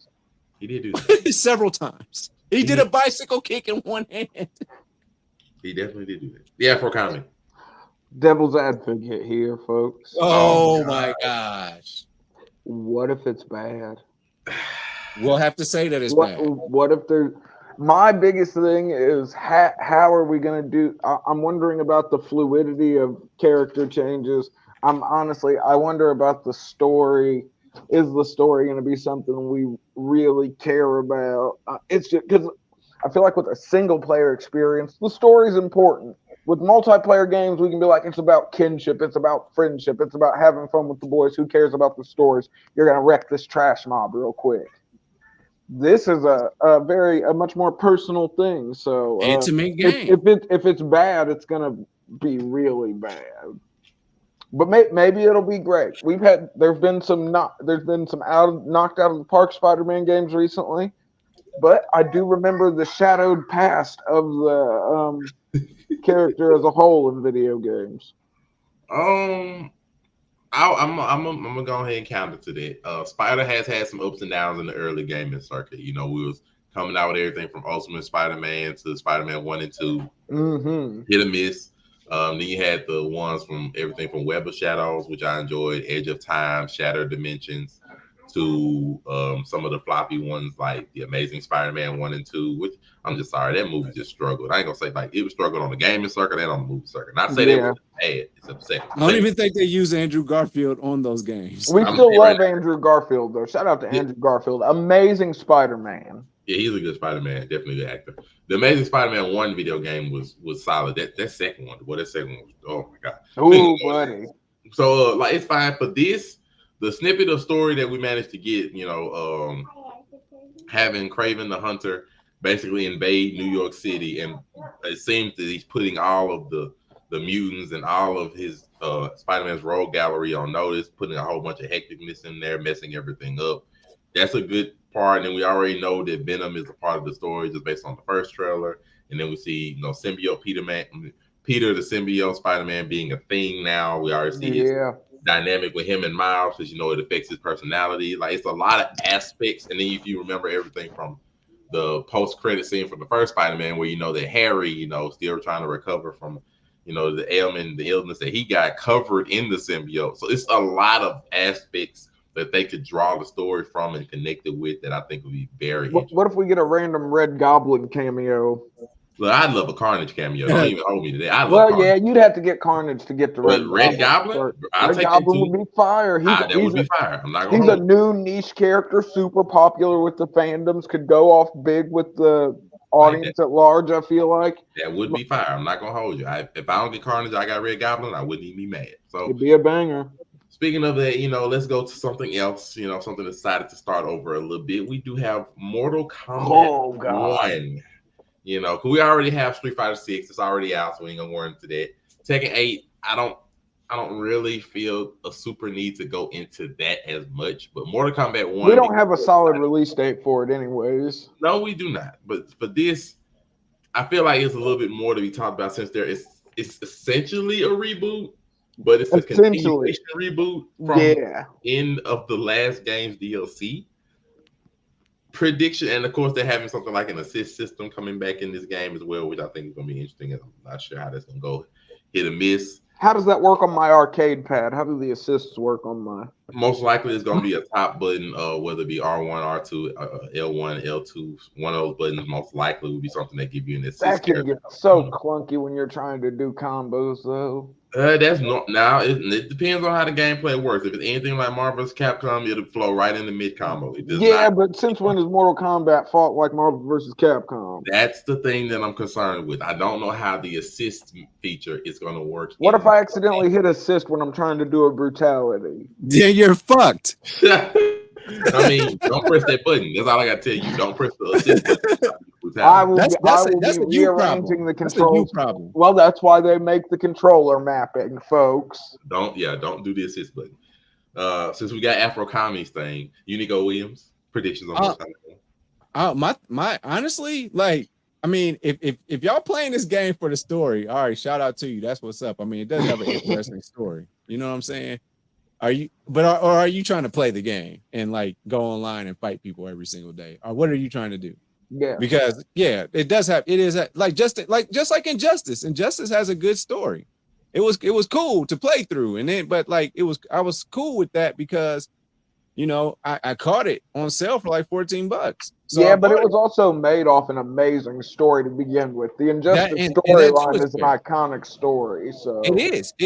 He did do that. Several times. He did a bicycle kick in one hand. He definitely did do that. The Afro Comic. Devil's advocate here, folks. Oh my gosh. What if it's bad? We'll have to say that it's bad. What if there's... My biggest thing is how are we going to do... I'm wondering about the fluidity of character changes. I wonder about the story. Is the story going to be something we really care about? It's just because I feel like with a single player experience, the story is important. With multiplayer games, we can be like, it's about kinship, it's about friendship, it's about having fun with the boys. Who cares about the stories? You're going to wreck this trash mob real quick. This is a much more personal thing. So intimate game. If it's bad, it's going to be really bad. But maybe it'll be great. There's been some knocked out of the park Spider-Man games recently, but I do remember the shadowed past of the character as a whole in video games. I'm gonna go ahead and counter to that. Spider has had some ups and downs in the early gaming circuit. You know, we was coming out with everything from Ultimate Spider-Man to Spider-Man 1 and 2, hit or miss. Then you had the ones from everything from Web of Shadows, which I enjoyed, Edge of Time, Shattered Dimensions, to some of the floppy ones like The Amazing Spider-Man 1 and 2, which I'm just sorry, that movie just struggled. I ain't gonna say like it was struggling on the gaming circuit and on the movie circuit. Not say they were bad. It's upsetting. I don't even think they use Andrew Garfield on those games. We still love Andrew Garfield though. Shout out to Andrew Garfield. Amazing Spider-Man. Yeah, he's a good Spider-Man, definitely a good actor. The Amazing Spider-Man 1 video game was solid. That second one, was, oh my god. Ooh, buddy. So like it's fine for this. The snippet of story that we managed to get, you know, having Kraven the Hunter basically invade New York City, and it seems that he's putting all of the mutants and all of his Spider-Man's rogue gallery on notice, putting a whole bunch of hecticness in there, messing everything up. That's a good part, and we already know that Venom is a part of the story just based on the first trailer. And then we see, you know, symbiote Peter the symbiote Spider-Man being a thing now. We already see his dynamic with him and Miles, because you know it affects his personality. Like it's a lot of aspects. And then if you remember everything from the post-credit scene from the first Spider-Man, where you know that Harry, you know, still trying to recover from, you know, the ailment, the illness that he got covered in the symbiote. So it's a lot of aspects that they could draw the story from and connect it with that I think would be very interesting. What if we get a random Red Goblin cameo? Well, I'd love a Carnage cameo. Don't even hold me to that. Yeah, you'd have to get Carnage to get the Red Goblin. Red Goblin would be fire. That would be fire. I'm not gonna. He's a new niche character, super popular with the fandoms. Could go off big with the audience at large. I feel like that would be fire. I'm not gonna hold you. If I don't get Carnage, I got Red Goblin. I wouldn't even be mad. So it'd be a banger. Speaking of that, you know, let's go to something else. You know, something decided to start over a little bit. We do have Mortal Kombat 1. You know, because we already have Street Fighter 6. It's already out, so we ain't gonna worry into that. Tekken 8, I don't really feel a super need to go into that as much. But Mortal Kombat 1, we don't have a solid release date for it, anyways. No, we do not. But for this, I feel like it's a little bit more to be talked about, since it's essentially a reboot, but it's a continuation reboot from end of the last game's DLC. Prediction, and of course they're having something like an assist system coming back in this game as well, which I think is going to be interesting. I'm not sure how that's going to go, hit or miss. How does that work on my arcade pad? How do the assists work on my Most likely it's gonna be a top button, whether it be R1, R2, L1, L2. One of those buttons most likely would be something that give you an assist That can character. get so clunky when you're trying to do combos, though. That's not now. It depends on how the gameplay works. If it's anything like Marvel vs. Capcom, it'll flow right into mid combo. It does Yeah, not. but since when has Mortal Kombat fought like Marvel vs. Capcom? That's the thing that I'm concerned with. I don't know how the assist feature is going to work. What if I accidentally hit assist when I'm trying to do a brutality? Yeah, you're fucked. I mean, don't press that button. That's all I got to tell you. Don't press the assist button. I will That's be a you rearranging problem. the That's a you controls. problem. Well, that's why they make the controller mapping, folks. Don't do the assist button. Since we got Afro Commies thing, Unico Williams predictions on my honestly, like, I mean, if y'all playing this game for the story, all right, shout out to you. That's what's up. I mean, it does have an interesting story. You know what I'm saying? Are you trying to play the game and like go online and fight people every single day? Or what are you trying to do? Yeah. Because it is like like Injustice. Injustice has a good story. It was cool to play through, and then I was cool with that because I caught it on sale for like $14. So yeah, but it was also made off an amazing story to begin with. The Injustice storyline is an iconic story. So it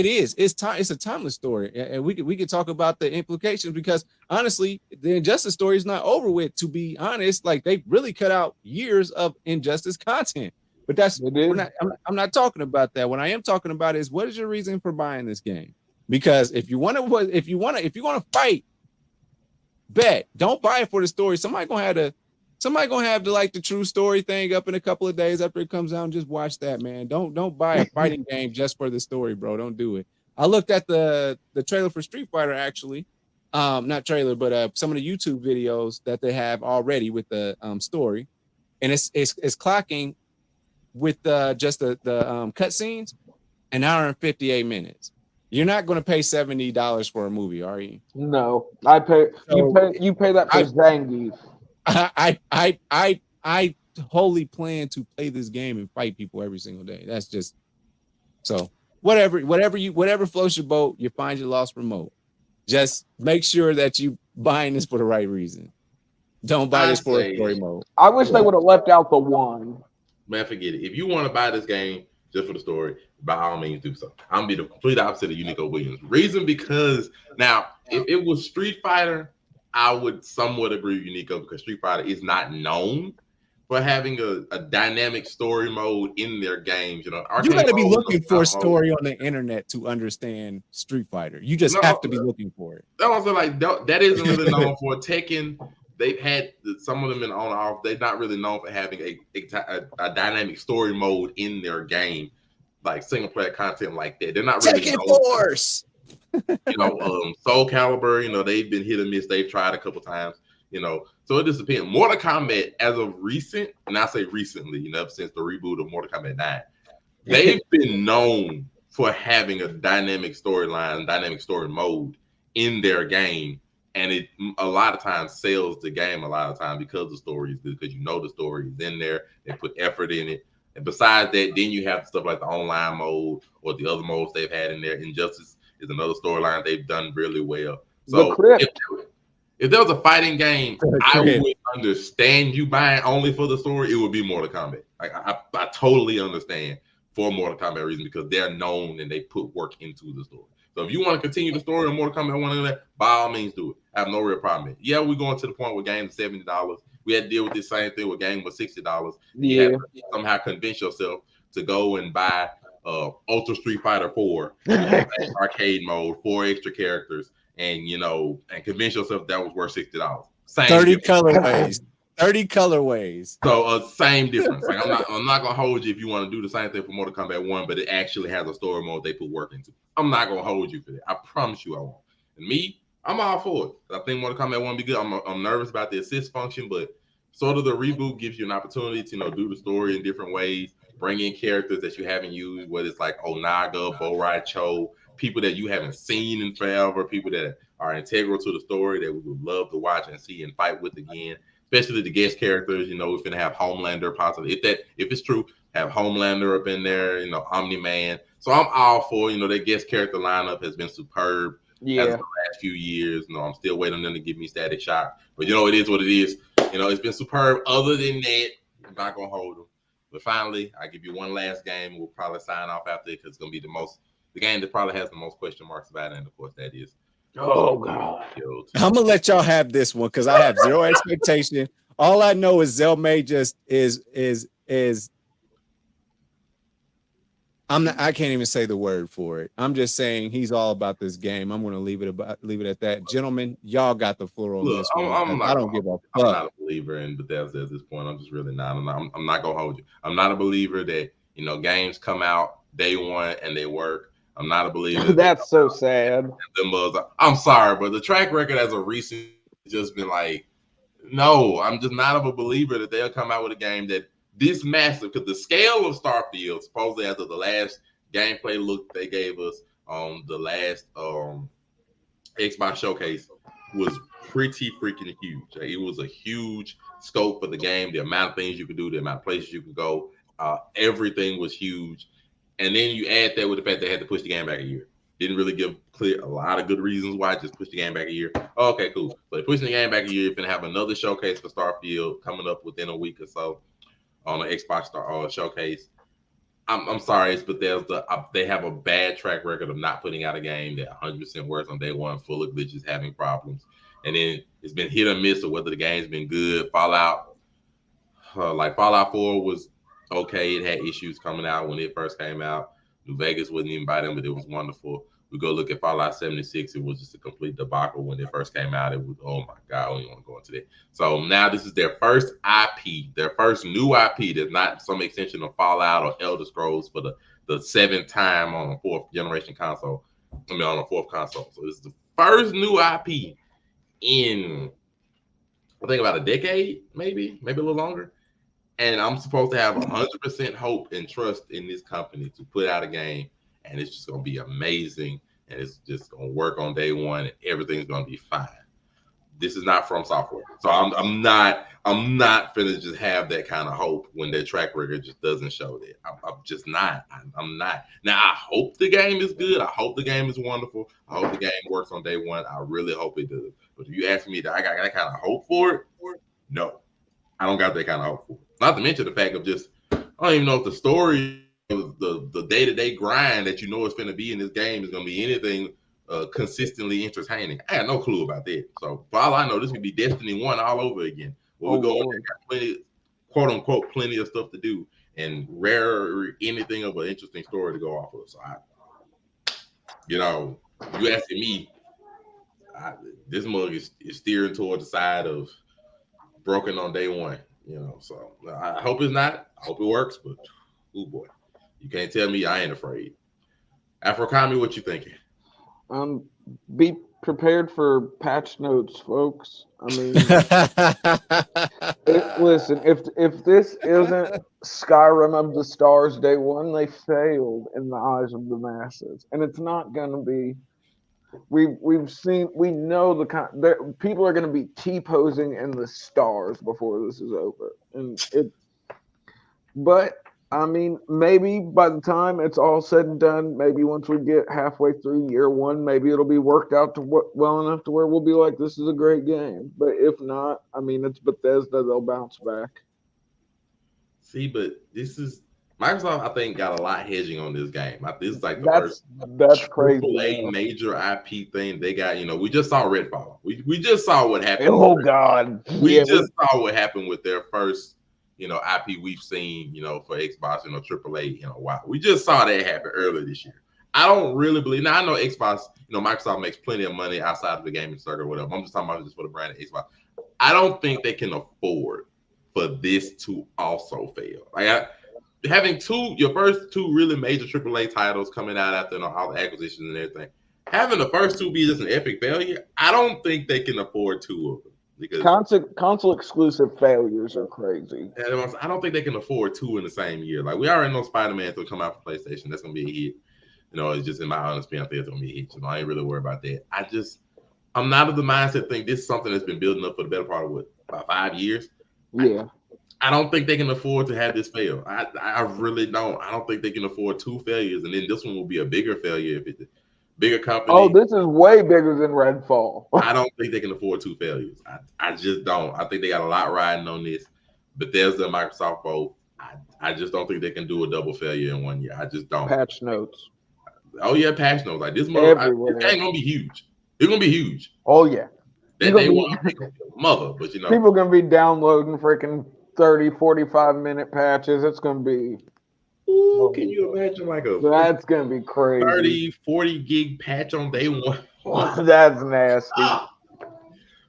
is. It's a timeless story, and we could talk about the implications because honestly, the Injustice story is not over with. To be honest, like they really cut out years of Injustice content. But I'm not talking about that. What I am talking about is what is your reason for buying this game? Because if you want to fight, bet. Don't buy it for the story. Somebody gonna have the like the true story thing up in a couple of days after it comes out and just watch that, man. Don't buy a fighting game just for the story, bro. Don't do it. I looked at the trailer for Street Fighter actually. Not trailer, but some of the YouTube videos that they have already with the story, and it's clocking with just the cutscenes, an hour and 58 minutes. You're not going to pay $70 for a movie, are you? No, I pay. So, you pay that for Zangief. I wholly plan to play this game and fight people every single day. That's just so whatever floats your boat. You find your lost remote. Just make sure that you buying this for the right reason. Don't buy this for a story mode. I wish they would have left out the one. Man, forget it. If you want to buy this game just for the story, by all means do so. I'm gonna be the complete opposite of Unico Williams. Reason because now, if it was Street Fighter, I would somewhat agree with Unico because Street Fighter is not known for having a dynamic story mode in their games. You know, you got to be looking for a story on the internet to understand Street Fighter. You just have to be looking for it. That was like that isn't really known for Tekken. They've had some of them in on off. They're not really known for having a dynamic story mode in their game, like single player content like that. They're not really Tekken Force. Soul Calibur. You know, they've been hit or miss. They've tried a couple times. You know, so it just depends. Mortal Kombat, as of recent, and I say recently, since the reboot of Mortal Kombat 9, they've been known for having a dynamic storyline, dynamic story mode in their game. And it a lot of times sells the game a lot of times because the story is good, because the story is in there. They put effort in it. And besides that, then you have stuff like the online mode or the other modes they've had in there. Injustice is another storyline they've done really well. So if there was a fighting game, I would understand you buying only for the story. It would be Mortal Kombat. Like I totally understand for Mortal Kombat reasons because they're known and they put work into the story. So if you want to continue the story on Mortal Kombat 1 and that, by all means do it. I have no real problem with it. Yeah, we're going to the point where games are $70. We had to deal with this same thing with game was $60. You have to somehow convince yourself to go and buy Ultra Street Fighter 4 arcade mode, 4 extra characters, and convince yourself that was worth $60. Same 30 colorways. 30 colorways. So same difference. Like I'm not gonna hold you if you want to do the same thing for Mortal Kombat 1, but it actually has a story mode they put work into. I'm not gonna hold you for that. I promise you I won't. And me, I'm all for it. I think Mortal Kombat 1 will be good. I'm nervous about the assist function, but sort of the reboot gives you an opportunity to do the story in different ways, bring in characters that you haven't used, whether it's like Onaga, Borai Cho, people that you haven't seen in forever, people that are integral to the story that we would love to watch and see and fight with again. Especially the guest characters, we're gonna have Homelander possibly. If it's true, have Homelander up in there, Omni-Man. So I'm all for, that guest character lineup has been superb. Yeah. as the last few years. I'm still waiting on them to give me Static Shock. But it is what it is. It's been superb. Other than that, I'm not gonna hold them. But finally, I give you one last game. We'll probably sign off after because it's gonna be the game that probably has the most question marks about it, and of course that is. Oh God. I'm gonna let y'all have this one because I have zero expectation. All I know is Zelmay just is I can't even say the word for it. I'm just saying he's all about this game. I'm gonna leave it at that. Gentlemen, y'all got the floor on this one. I don't give a fuck. I'm not a believer in Bethesda at this point. I'm just really not. I'm not gonna hold you. I'm not a believer that games come out day one and they work. I'm not a believer. That's so sad. I'm sorry, but the track record as a recent just been like, no. I'm just not of a believer that they'll come out with a game that this massive, because the scale of Starfield, supposedly after the last gameplay look they gave us on the last Xbox showcase, was pretty freaking huge. It was a huge scope for the game, the amount of things you could do, the amount of places you could go, everything was huge. And then you add that with the fact they had to push the game back a year. Didn't really give clear a lot of good reasons why. Just push the game back a year. Oh, okay, cool. But pushing the game back a year, you're gonna have another showcase for Starfield coming up within a week or so on the Xbox showcase. I'm sorry, it's Bethesda. They have a bad track record of not putting out a game that 100% works on day one, full of glitches, having problems, and then it's been hit or miss of whether the game's been good. Fallout 4 was okay. It had issues coming out when it first came out. New Vegas wasn't even by them, but it was wonderful. We go look at Fallout 76. It was just a complete debacle when it first came out. It was, oh my God, I don't even want to go into that. So now this is their first IP, their first new IP that's not some extension of Fallout or Elder Scrolls for the seventh time on a fourth console. So this is the first new IP in, I think, about a decade, maybe a little longer. And I'm supposed to have 100% hope and trust in this company to put out a game, and it's just going to be amazing, and it's just going to work on day one, and everything's going to be fine. This is not From Software, so I'm not finna just have that kind of hope when their track record just doesn't show that. I'm just not. I'm not. Now I hope the game is good. I hope the game is wonderful. I hope the game works on day one. I really hope it does. But if you ask me, that I got that kind of hope for it? No, I don't got that kind of hope for it. Not to mention the fact of just, I don't even know if the story, the day-to-day grind that is going to be in this game is going to be anything consistently entertaining. I had no clue about that. So for all I know, this could be Destiny 1 all over again. We're going to got plenty, quote unquote, plenty of stuff to do and rare anything of an interesting story to go off of. So you asking me, this mug is steering toward the side of broken on day one. So I hope it's not. I hope it works, but oh boy, you can't tell me I ain't afraid. Afrokami, what you thinking? Be prepared for patch notes, folks. I mean, listen, if this isn't Skyrim of the Stars day one, they failed in the eyes of the masses, and it's not going to be. We know people are going to be T-posing in the stars before this is over, but I mean, maybe by the time it's all said and done, maybe once we get halfway through year one, maybe it'll be worked out to well enough to where we'll be like, this is a great game. But if not, I mean, it's Bethesda; they'll bounce back. See, but this is Microsoft, I think, got a lot hedging on this game. This is like that's crazy. Major IP thing they got. We just saw Redfall. We just saw what happened. Oh God, we just saw what happened with their first, IP we've seen, for Xbox, AAA in a while. We just saw that happen earlier this year. I don't really believe. Now I know Xbox, Microsoft makes plenty of money outside of the gaming circuit or whatever. I'm just talking about just for the brand of Xbox. I don't think they can afford for this to also fail. Like having your first two really major AAA titles coming out after all the acquisitions and everything, having the first two be just an epic failure, I don't think they can afford two of them. Because console exclusive failures are crazy. I don't think they can afford two in the same year. Like we already know Spider-Man will come out for PlayStation. That's gonna be a hit. It's just in my honest opinion, I think it's gonna be a hit. So I ain't really worried about that. I'm not of the mindset think this is something that's been building up for the better part of about 5 years. Yeah. I don't think they can afford to have this fail. I really don't. I don't think they can afford two failures, and then this one will be a bigger failure if it. bigger company. Oh, this is way bigger than Redfall. I don't think they can afford 2 failures. I just don't. I think they got a lot riding on this. Bethesda and Microsoft both. I just don't think they can do a double failure in 1 year. I just don't. Patch notes. Oh yeah, patch notes. Like this game gonna be huge. It's gonna be huge. Oh yeah. Mother, but you know, people gonna be downloading freaking 30, 45-minute patches. It's gonna be. Ooh, can you imagine that's gonna be crazy. 30, 40 gig patch on day one. That's nasty.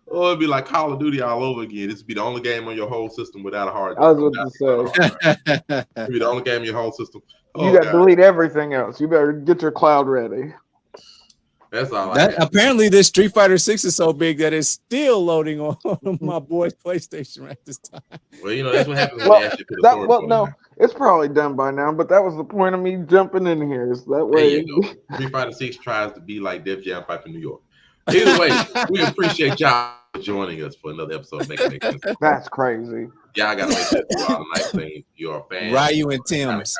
Oh, it'd be like Call of Duty all over again. This would be the only game on your whole system without a hard drive. I was about to say. It'd be the only game in your whole system. You got to delete everything else. You better get your cloud ready. That's all. Apparently, this Street Fighter 6 is so big that it's still loading on my boy's PlayStation at this time. Well, you know that's what happens when they actually put a sword no, it's probably done by now. But that was the point of me jumping in here. Is that way? Street Fighter 6 tries to be like Def Jam Fight for New York. Either way, we appreciate y'all joining us for another episode of Make Sense. That's crazy. Y'all gotta make sure to do all the nice things. You're a fan. Ryu and Tim's.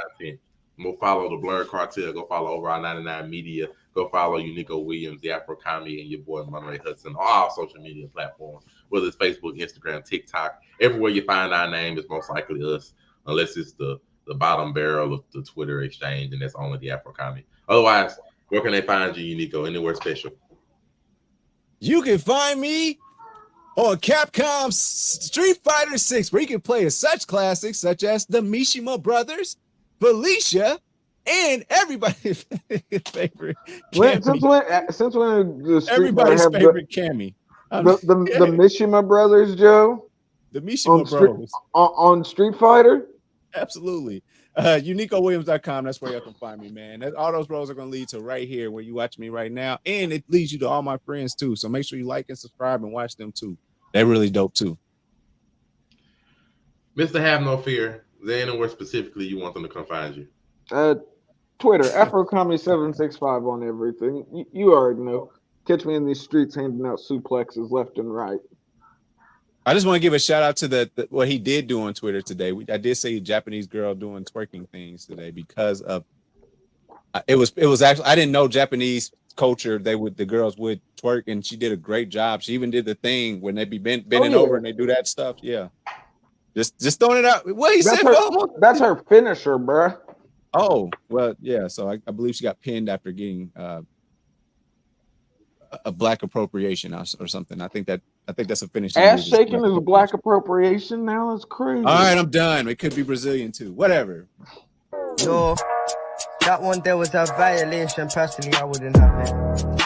Go follow the Blurred Cartel. Go follow Overall 99 Media. Go follow Unico Williams, the Afro Kami, and your boy Monterey Hudson on all social media platforms, whether it's Facebook, Instagram, TikTok. Everywhere you find our name is most likely us, unless it's the bottom barrel of the Twitter exchange, and that's only the Afro Kami. Otherwise, where can they find you, Unico? Anywhere special? You can find me on Capcom's Street Fighter 6, where you can play such classics such as the Mishima Brothers, Felicia, and everybody's favorite Cammy. Since when the everybody's favorite Cammy. The Mishima Brothers, Joe? The Mishima Brothers. On Street Fighter? Absolutely. UnicoWilliams.com. That's where you can find me, man. All those roles are going to lead to right here where you watch me right now. And it leads you to all my friends, too. So make sure you like and subscribe and watch them, too. They're really dope, too. Mr. Have No Fear, is there anywhere specifically you want them to come find you? Twitter, AfroComedy765 on everything. You already know. Catch me in these streets handing out suplexes left and right. I just want to give a shout out to what he did do on Twitter today. I did see a Japanese girl doing twerking things today because of it was actually, I didn't know Japanese culture. The girls would twerk, and she did a great job. She even did the thing when they be bending over and they do that stuff. Yeah, just throwing it out. What he said? That's her finisher, bruh. Oh well, yeah. So I believe she got pinned after getting a black appropriation or something. I think that's a finish. Ass shaking is a black appropriation now. It's crazy. All right, I'm done. It could be Brazilian too. Whatever. No, that one there was a violation. Personally, I wouldn't have it.